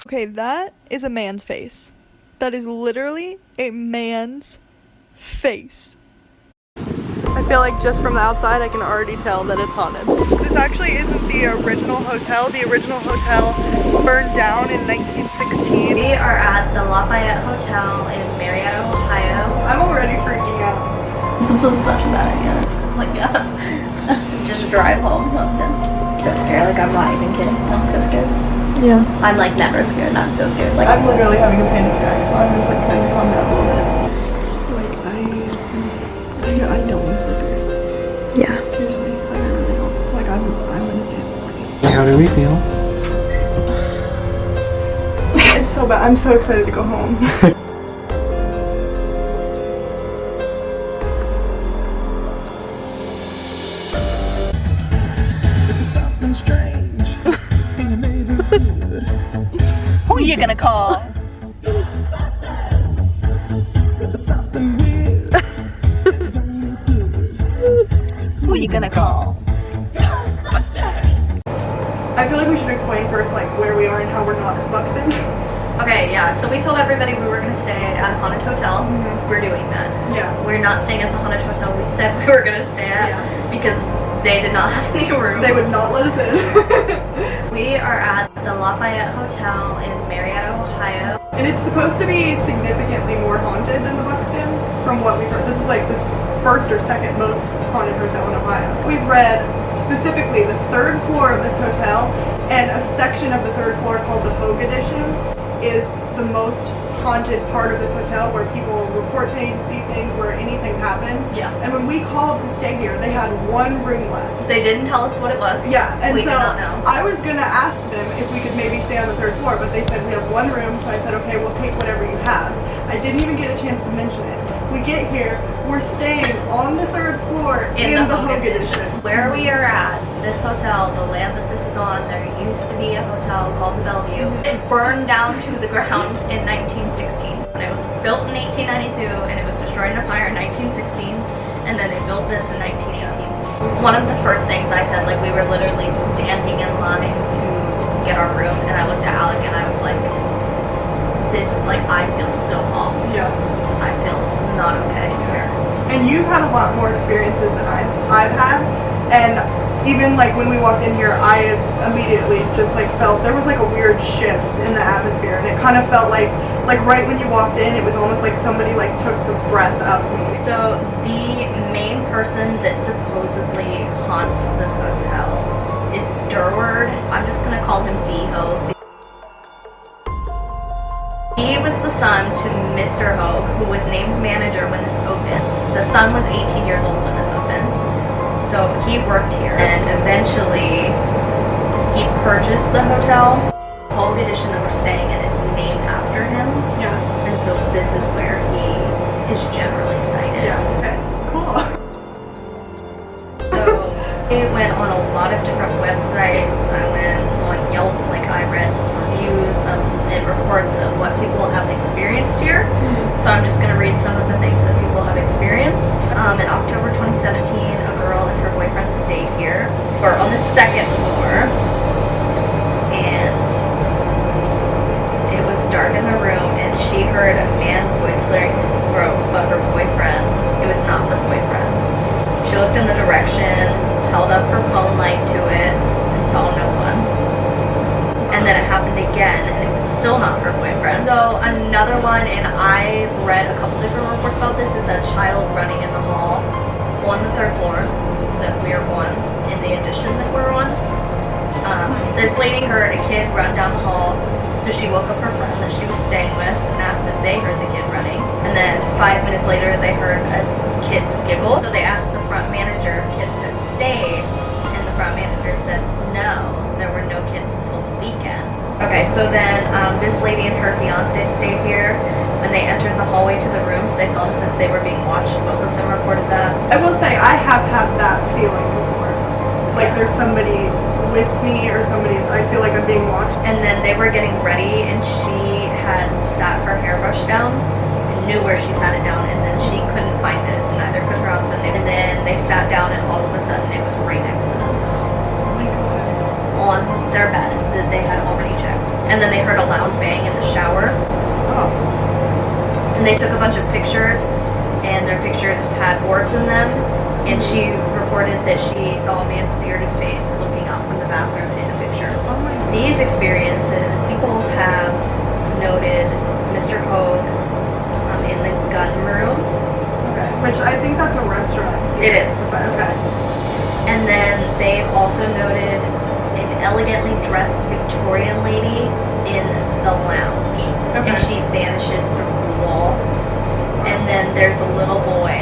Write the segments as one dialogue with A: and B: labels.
A: Okay, that is a man's face. That is literally a man's face. I feel like just from the outside I can already tell that it's haunted. This actually isn't the original hotel. The original hotel burned down in 1916.
B: We are at the Lafayette Hotel in Marietta, Ohio.
A: I'm already freaking out.
B: This was such a bad idea. Just drive home. So scared. Like, I'm not even kidding. I'm so scared.
A: Yeah.
B: I'm like never scared. I'm so scared. Like,
A: I'm literally having a panic attack, so I'm just like trying to calm down a little bit. I don't want to sleep here. Yeah. Seriously, like I really don't. Like I'm gonna stay in the morning.
C: How do we feel?
A: It's so bad. I'm so excited to go home.
C: Something strange in the neighborhood.
B: who are you gonna call?
C: Something weird.
B: Who are you gonna call? Ghostbusters.
A: I feel like we should explain first like where we are and how we're not at Buxton.
B: Okay, yeah. So we told everybody we were gonna stay at a haunted hotel. We're doing that.
A: Yeah.
B: We're not staying at the haunted hotel we said we were gonna stay at because they did not have any rooms.
A: They would not let us in.
B: We are at the Lafayette Hotel in Marietta, Ohio.
A: And it's supposed to be significantly more haunted than the Buxton, from what we've heard. This is like this first or second most haunted hotel in Ohio. We've read specifically the third floor of this hotel, and a section of the third floor called the Hogue Edition is the most haunted part of this hotel, where people report things, see things, where anything happens.
B: Yeah.
A: And when we called to stay here, they had one room left.
B: They didn't tell us what it was.
A: Yeah, and
B: we
A: so
B: did not know.
A: I was gonna ask them if we could maybe stay on the third floor, but they said we have one room, so I said, okay, we'll take whatever you have. I didn't even get a chance to mention it. We get here, we're staying on the third floor in the Hogue Edition.
B: Where we are at, this hotel, the land that this is on, there used to be a hotel called the Bellevue. It burned down to the ground in 1916. It was built in 1892 and it was destroyed in a fire in 1916, and then they built this in 1918. One of the first things I said, like, we were literally standing in line to get our room, and I looked at Alec and I was like, this, like, I feel so off.
A: Yeah.
B: I feel not okay here.
A: And you've had a lot more experiences than I've had, and even like when we walked in here, I immediately just like felt there was like a weird shift in the atmosphere, and it kind of felt like right when you walked in, it was almost like somebody like took the breath out of me.
B: So the main person that supposedly haunts this hotel is Durward. I'm just gonna call him D-Ho. He was the son to Mr. Hogue, who was named manager when this opened. The son was 18 years old when this opened. So he worked here, and eventually he purchased the hotel. The Hogue Edition that we're staying in is named after him.
A: Yeah.
B: And so this is where he is generally cited.
A: Yeah. Okay. Cool.
B: So I went on a lot of different websites. I went on Yelp, like I read reviews and reports of what people have experienced here. So I'm just going to read some of the things that people have experienced. In October 2017, a girl and her boyfriend stayed here, or on the second floor, and it was dark in the room, and she heard a man's voice clearing his throat, but her boyfriend, it was not her boyfriend. She looked in the direction, held up her phone light to it, and saw no one. And then it happened again, and it was still not her boyfriend. So another one, and I read a couple different reports about this, is a child running in the hall on the third floor that we're on, in the addition that we're on. This lady heard a kid run down the hall, so she woke up her friend that she was staying with and asked if they heard the kid running. And then 5 minutes later, they heard a kid's giggle. So they asked the front manager if kids had stayed, and the front manager said no, there were no kids until the weekend. Okay, so then this lady and her fiance stayed here. When they entered the hallway to the rooms, they felt as if they were being watched. Both of them reported that.
A: I will say I have had that feeling before. Like there's somebody with me or somebody, I feel like I'm being watched.
B: And then they were getting ready, and she had sat her hairbrush down and knew where she sat it down, and then she couldn't find it. Neither could her husband. And then they sat down, and all of a sudden it was right next to them.
A: Oh my God.
B: On their bed that they had already checked. and then they heard a loud bang in the shower.
A: Oh.
B: And they took a bunch of pictures, and their pictures had orbs in them. And she reported that she saw a man's bearded face looking out from the bathroom in a picture.
A: Oh my God.
B: These experiences, people have noted Mr. Hogue in the gun room.
A: Okay. Which I think that's a restaurant.
B: It is.
A: But okay.
B: And then they've also noted an elegantly dressed Victorian lady in the lounge.
A: Okay.
B: And she vanishes through the wall. And then there's a little boy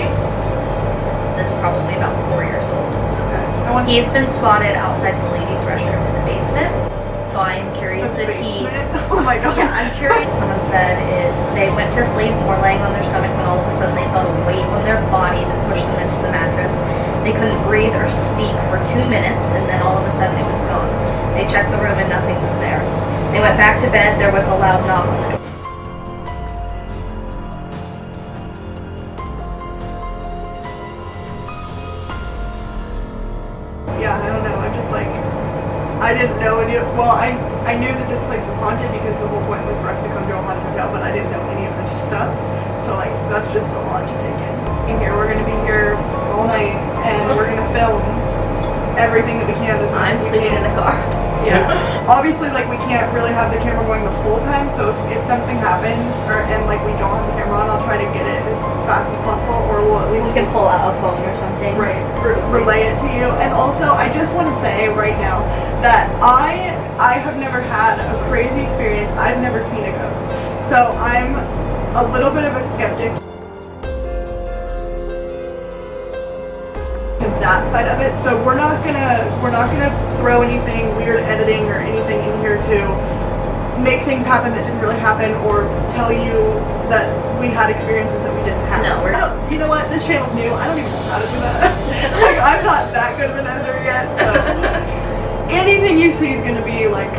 B: that's probably about 4 years old.
A: Okay.
B: He's been spotted outside the ladies' restroom in the basement. So I am curious
A: The
B: if he...
A: basement? Oh my God.
B: Yeah, I'm curious. Someone said is they went to sleep more laying on their stomach when all of a sudden they felt a weight on their body that pushed them into the mattress. They couldn't breathe or speak for 2 minutes, and then all of a sudden it was gone. They checked the room and nothing was there. They went back to bed. There was a loud knock on the door.
A: Yeah, I don't know. I'm just like, I didn't know any. Well, I knew that this place was haunted because the whole point was for us to come to a haunted hotel, but I didn't know any of this stuff. So like, that's just a lot to take in. In here, we're gonna be here all night, and we're gonna film everything that we can. As much
B: I'm
A: as we
B: sleeping in
A: can.
B: the car.
A: Yeah. Obviously, like we can't really have the camera going the whole time. So if something happens, and like we don't have the camera on, I'll try to get it as fast as possible, or we'll at least
B: You can pull out a phone or something.
A: right relay it to you. And also, I just want to say right now that I have never had a crazy experience. I've never seen a ghost, so I'm a little bit of a skeptic to that side of it. So we're not gonna throw anything weird editing or anything in here to make things happen that didn't really happen, or tell you that we had experiences that we didn't have.
B: No, we're not.
A: You know what? This channel's new. I don't even know how to do that. Like, I'm not that good of an editor yet, so anything you see is gonna be like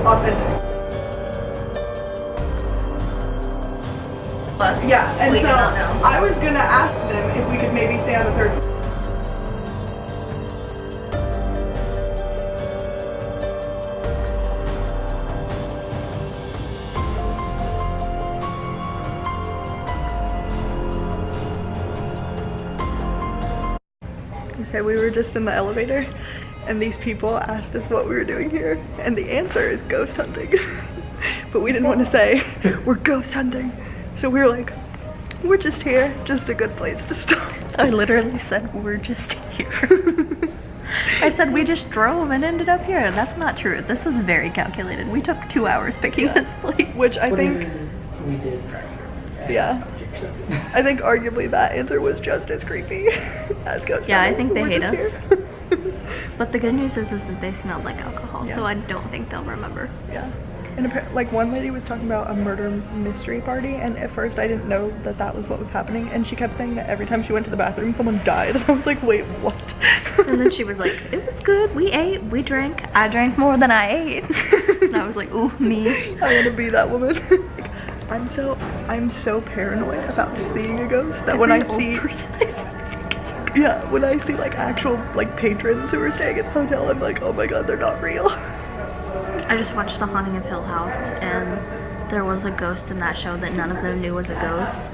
A: authentic.
B: But
A: Yeah, and
B: we
A: so
B: did not know.
A: I was gonna ask them if we could maybe stay on the third floor. Okay, we were just in the elevator, and these people asked us what we were doing here, and the answer is ghost hunting. But we didn't want to say, we're ghost hunting. So we were like, we're just here, just a good place to stop.
D: I literally said we're just here. I said we just drove and ended up here. That's not true. This was very calculated. We took 2 hours picking this place.
A: Which I think,
E: we did track her.
A: yeah, I think arguably that answer was just as creepy as ghost
D: Yeah, I
A: hunting.
D: think they
A: We're
D: hate
A: just
D: us.
A: here.
D: But the good news is that they smelled like alcohol,
A: Yeah.
D: so I don't think they'll remember.
A: Yeah. And like one lady was talking about a murder mystery party, and at first I didn't know that that was what was happening, and she kept saying that every time she went to the bathroom someone died, and I was like, wait, what?
D: And then she was like, it was good. We ate, we drank. I drank more than I ate. And I was like, ooh, me.
A: I want to be that woman. Like, I'm so paranoid about seeing a ghost that when I
D: Every
A: see
D: old person I see, I think it's a ghost.
A: yeah, when I see like actual like patrons who are staying at the hotel, I'm like, oh my god, they're not real.
D: I just watched The Haunting of Hill House, and there was a ghost in that show that none of them knew was a ghost.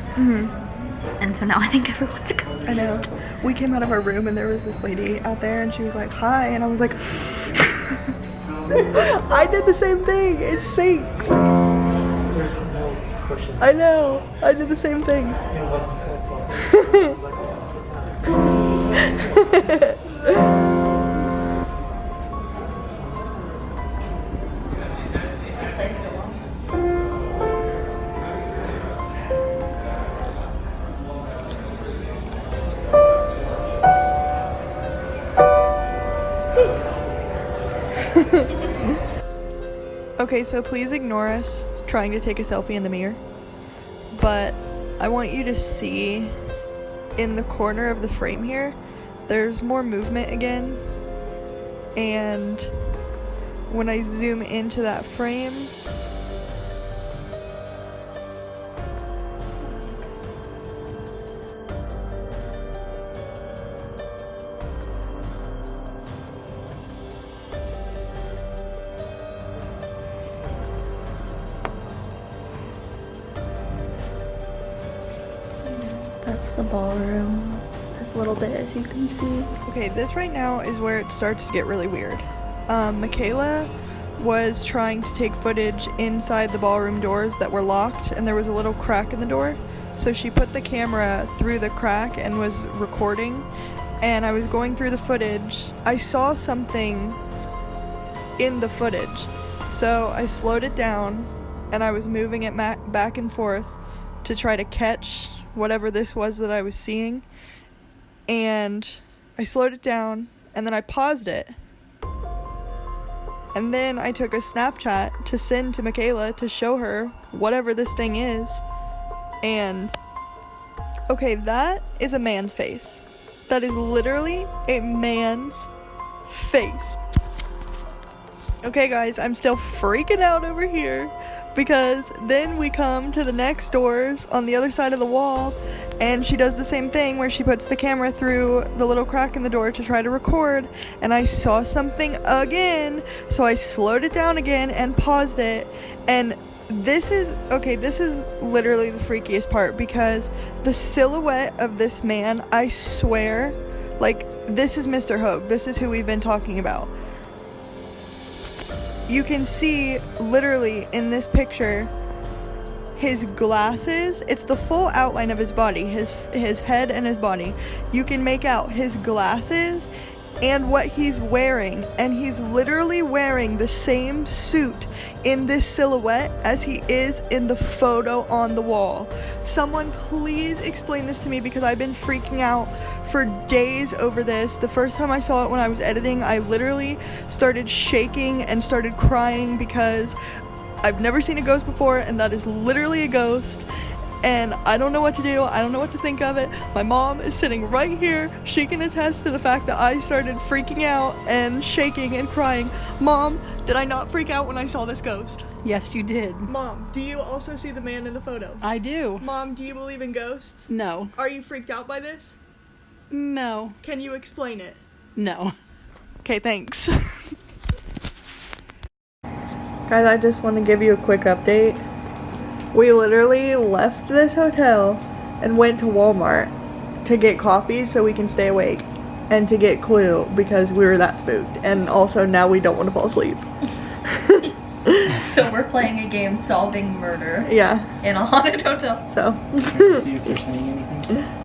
D: And so now I think everyone's a ghost.
A: I know. We came out of our room and there was this lady out there, and she was like, hi, and I was like, I did the same thing. It sinks.
E: There's no question.
A: I know. I did the same thing.
E: You know what's so funny? I was like, oh, sometimes.
A: Okay, so please ignore us trying to take a selfie in the mirror, but I want you to see in the corner of the frame here, there's more movement again, and when I zoom into that frame,
D: the ballroom. This little bit, as you can see.
A: Okay, this right now is where it starts to get really weird. Michaela was trying to take footage inside the ballroom doors that were locked, and there was a little crack in the door. So she put the camera through the crack and was recording, and I was going through the footage. I saw something in the footage, so I slowed it down and I was moving it back and forth to try to catch whatever this was that I was seeing. And I slowed it down, and then I paused it. And then I took a Snapchat to send to Michaela to show her whatever this thing is. And, okay, that is a man's face. That is literally a man's face. Okay, guys, I'm still freaking out over here, because then we come to the next doors on the other side of the wall, and she does the same thing where she puts the camera through the little crack in the door to try to record, and I saw something again, so I slowed it down again and paused it. And this is literally the freakiest part, because the silhouette of this man, I swear, like, this is Mr. Hogue. This is who we've been talking about. You can see literally in this picture his glasses. It's the full outline of his body, his head and his body. You can make out his glasses and what he's wearing, and he's literally wearing the same suit in this silhouette as he is in the photo on the wall. Someone please explain this to me, because I've been freaking out for days over this. The first time I saw it when I was editing, I literally started shaking and started crying, because I've never seen a ghost before, and that is literally a ghost, and I don't know what to do. I don't know what to think of it. My mom is sitting right here. She can attest to the fact that I started freaking out and shaking and crying. Mom, did I not freak out when I saw this ghost?
F: Yes, you did.
A: Mom, do you also see the man in the photo?
F: I do.
A: Mom, do you believe in ghosts?
F: No.
A: Are you freaked out by this?
F: No.
A: Can you explain it?
F: No.
A: Okay, thanks. Guys, I just want to give you a quick update. We literally left this hotel and went to Walmart to get coffee so we can stay awake, and to get Clue because we were that spooked, and also now we don't want to fall asleep.
B: So we're playing a game solving murder
A: Yeah,
B: in a haunted hotel.
A: so.
E: See if they're saying anything.